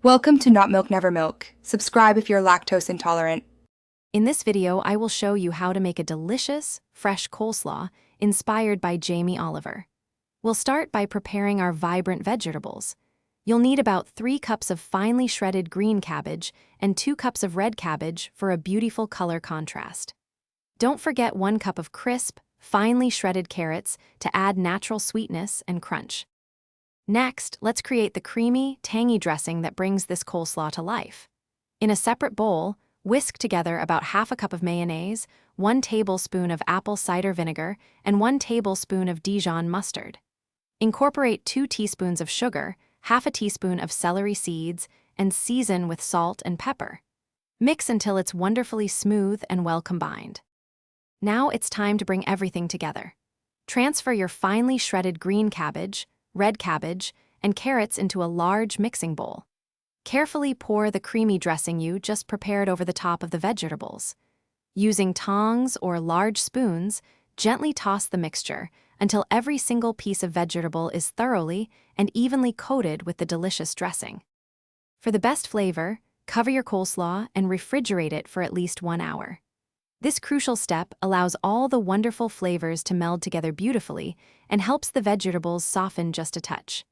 Welcome to Not Milk Never Milk. Subscribe if you're lactose intolerant. In this video, I will show you how to make a delicious, fresh coleslaw inspired by Jamie Oliver. We'll start by preparing our vibrant vegetables. You'll need about 3 cups of finely shredded green cabbage and 2 cups of red cabbage for a beautiful color contrast. Don't forget 1 cup of crisp, finely shredded carrots to add natural sweetness and crunch. Next, let's create the creamy, tangy dressing that brings this coleslaw to life. In a separate bowl, whisk together about half a cup of mayonnaise, 1 tablespoon of apple cider vinegar, and 1 tablespoon of Dijon mustard. Incorporate 2 teaspoons of sugar, half a teaspoon of celery seeds, and season with salt and pepper. Mix until it's wonderfully smooth and well combined. Now it's time to bring everything together. Transfer your finely shredded green cabbage, red cabbage, and carrots into a large mixing bowl. Carefully pour the creamy dressing you just prepared over the top of the vegetables. Using tongs or large spoons, gently toss the mixture until every single piece of vegetable is thoroughly and evenly coated with the delicious dressing. For the best flavor, cover your coleslaw and refrigerate it for at least 1 hour. This crucial step allows all the wonderful flavors to meld together beautifully and helps the vegetables soften just a touch.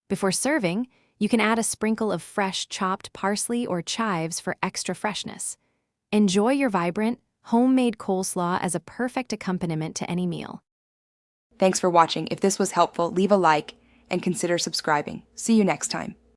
Before serving, you can add a sprinkle of fresh chopped parsley or chives for extra freshness. Enjoy your vibrant, homemade coleslaw as a perfect accompaniment to any meal. Thanks for watching. If this was helpful, leave a like and consider subscribing. See you next time.